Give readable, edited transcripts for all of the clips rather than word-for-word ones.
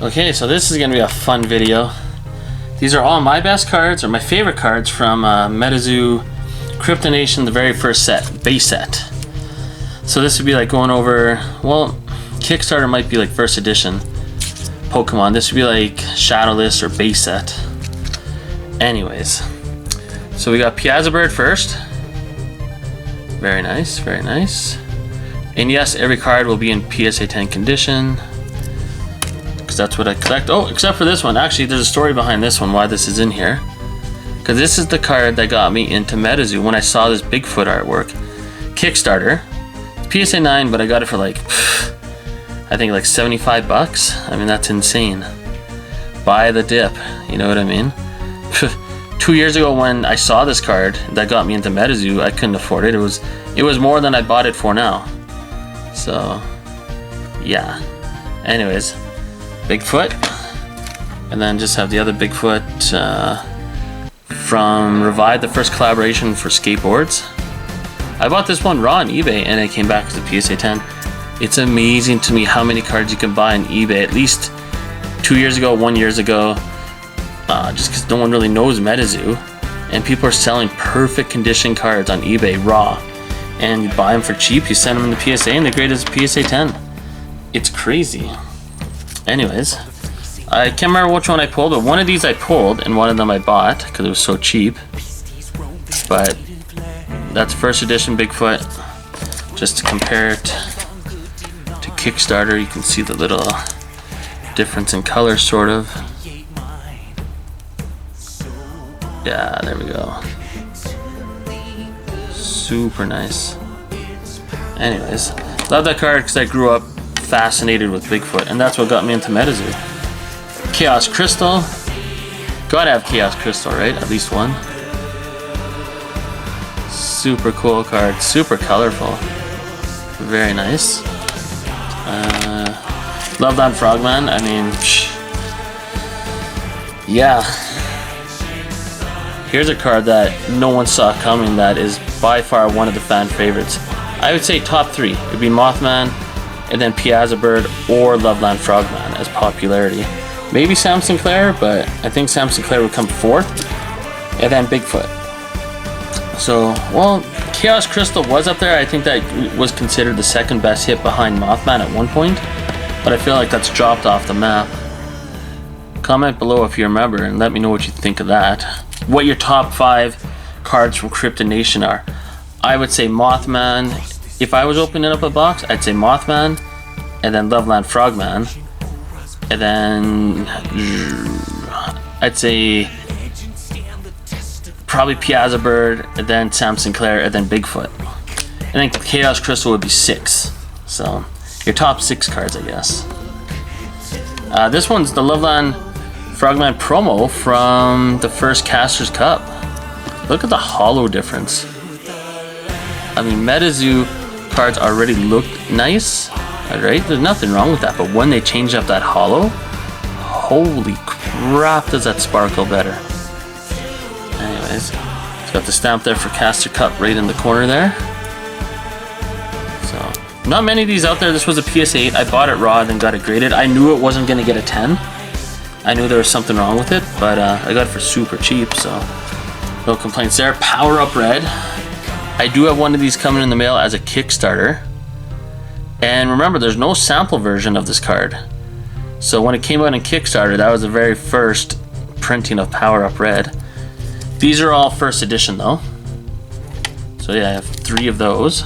Okay, so this is going to be a fun video. These are all my best cards, or my favorite cards from MetaZoo Cryptid Nation, the very first set, base set. So this would be like going over, well, Kickstarter might be like first edition Pokemon. This would be like Shadowless or base set. Anyways, so we got PSA Bird first. Very nice, very nice. And yes, every card will be in PSA 10 condition, because that's what I collect. Oh, except for this one. Actually, there's a story behind this one, why this is in here. Because this is the card that got me into MetaZoo when I saw this Bigfoot artwork. Kickstarter. It's PSA 9, but I got it for like, I think like 75 bucks. I mean, that's insane. Buy the dip, you know what I mean? 2 years ago when I saw this card that got me into MetaZoo, I couldn't afford it. It was more than I bought it for now. So, yeah. Anyways, Bigfoot. And then just have the other Bigfoot from Revive, the first collaboration for skateboards. I bought this one raw on eBay and it came back as a PSA 10. It's amazing to me how many cards you can buy on eBay. At least 2 years ago, 1 year ago, just because no one really knows MetaZoo, and people are selling perfect condition cards on eBay raw, and you buy them for cheap, you send them in the PSA and they're graded as PSA 10. It's crazy. Anyways, I can't remember which one I pulled, but one of these I pulled and one of them I bought because it was so cheap. But that's first edition Bigfoot. Just to compare it to Kickstarter, you can see the little difference in color, sort of. Yeah, there we go. Super nice. Anyways, love that card because I grew up fascinated with Bigfoot, and that's what got me into MetaZoo. Chaos Crystal. Gotta have Chaos Crystal, right? At least one. Super cool card. Super colorful. Very nice. Love that Frogman. I mean, yeah. Here's a card that no one saw coming that is by far one of the fan favorites. I would say top three. It would be Mothman, and then PSA Bird or Loveland Frogman as popularity. Maybe Sam Sinclair, but I think Sam Sinclair would come fourth, and then Bigfoot. So, well, Chaos Crystal was up there. I think that was considered the second best hit behind Mothman at one point, but I feel like that's dropped off the map. Comment below if you remember and let me know what you think of that. What your top 5 cards from Cryptid Nation are. I would say Mothman. If I was opening up a box, I'd say Mothman, and then Loveland Frogman, and then I'd say probably PSA Bird, and then Sam Sinclair, and then Bigfoot. And then Chaos Crystal would be 6. So your top 6 cards, I guess. This one's the Loveland Frogman promo from the first Caster's Cup. Look at the holo difference. I mean, MetaZoo cards already look nice, alright? There's nothing wrong with that, but when they change up that holo, holy crap, does that sparkle better. Anyways, it's got the stamp there for Caster Cup right in the corner there. So, not many of these out there. This was a PSA 8. I bought it raw and then got it graded. I knew it wasn't going to get a 10. I knew there was something wrong with it, but I got it for super cheap, so no complaints there. Power Up Red. I do have one of these coming in the mail as a Kickstarter. And remember, there's no sample version of this card. So when it came out in Kickstarter, that was the very first printing of Power Up Red. These are all first edition though. So yeah, I have 3 of those.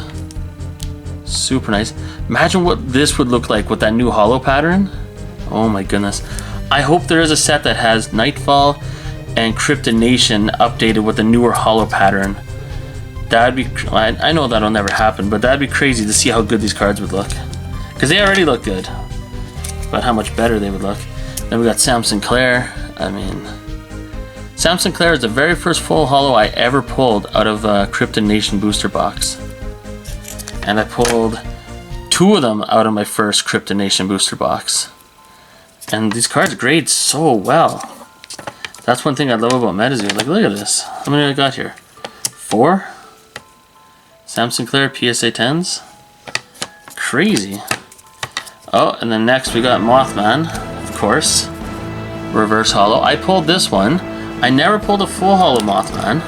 Super nice. Imagine what this would look like with that new holo pattern. Oh my goodness. I hope there is a set that has Nightfall and Cryptid Nation updated with a newer holo pattern. That'd be, I know that'll never happen, but that'd be crazy to see how good these cards would look. Because they already look good, but how much better they would look. Then we got Sam Sinclair. I mean, Sam Sinclair is the very first full holo I ever pulled out of a Cryptid Nation booster box. And I pulled 2 of them out of my first Cryptid Nation booster box. And these cards grade so well. That's one thing I love about MetaZoo. Like, look at this. How many I got here? 4? Sam Sinclair PSA 10s. Crazy. Oh, and then next we got Mothman, of course. Reverse holo. I pulled this one. I never pulled a full holo Mothman,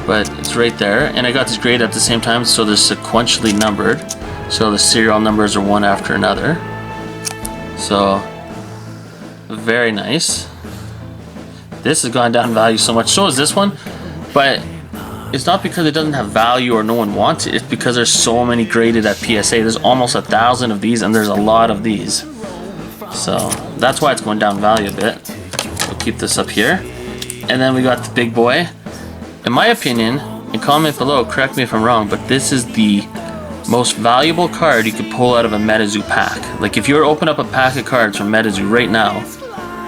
but it's right there. And I got this graded at the same time, so they're sequentially numbered. So the serial numbers are one after another. So, very nice. This has gone down in value so much. So is this one, but it's not because it doesn't have value or no one wants it. It's because there's so many graded at PSA. There's almost 1,000 of these, and there's a lot of these. So that's why it's going down in value a bit. We'll keep this up here. And then we got the big boy. In my opinion, and comment below, correct me if I'm wrong, but this is the most valuable card you could pull out of a MetaZoo pack. Like if you were to open up a pack of cards from MetaZoo right now,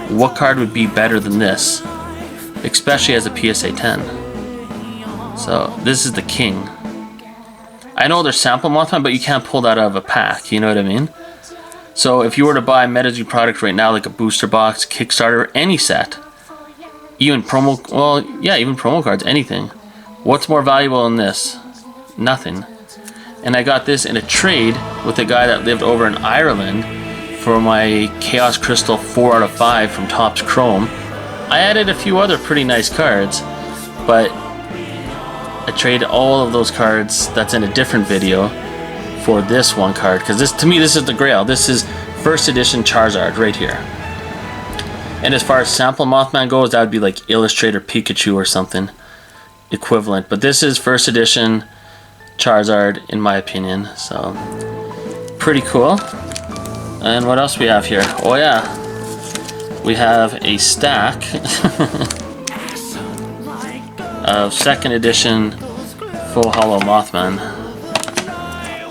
what card would be better than this? Especially as a PSA 10. So this is the king. I know there's sample Mothman, but you can't pull that out of a pack, you know what I mean? So if you were to buy a MetaZoo product right now, like a booster box, Kickstarter, any set, even promo, well, yeah, even promo cards, anything. What's more valuable than this? Nothing. And I got this in a trade with a guy that lived over in Ireland for my Chaos Crystal 4 out of 5 from Topps Chrome. I added a few other pretty nice cards, but I traded all of those cards that's in a different video for this one card, because this, to me, this is the grail. This is first edition Charizard right here. And as far as sample Mothman goes, that would be like Illustrator Pikachu or something equivalent. But this is first edition Charizard in my opinion, so pretty cool. And what else we have here? Oh yeah, we have a stack of second edition full holo Mothman.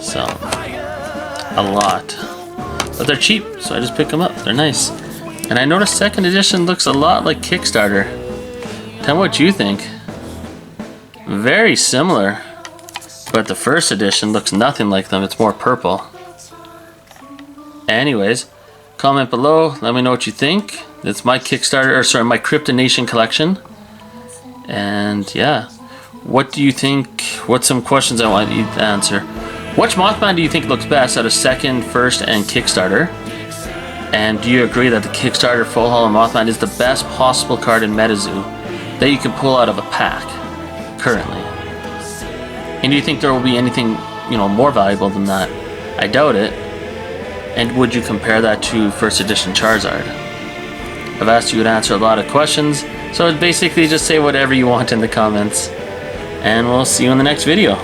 So a lot, but they're cheap, so I just pick them up. They're nice. And I noticed second edition looks a lot like Kickstarter. Tell me what you think. Very similar. But the first edition looks nothing like them. It's more purple. Anyways, comment below. Let me know what you think. It's my Kickstarter, or sorry, my Cryptid Nation collection. And yeah, what do you think? What's some questions I want you to answer? Which Mothman do you think looks best out of second, first, and Kickstarter? And do you agree that the Kickstarter Full Holo Mothman is the best possible card in MetaZoo that you can pull out of a pack currently? And do you think there will be anything, you know, more valuable than that? I doubt it. And would you compare that to first edition Charizard? I've asked you to answer a lot of questions, so basically just say whatever you want in the comments. And we'll see you in the next video.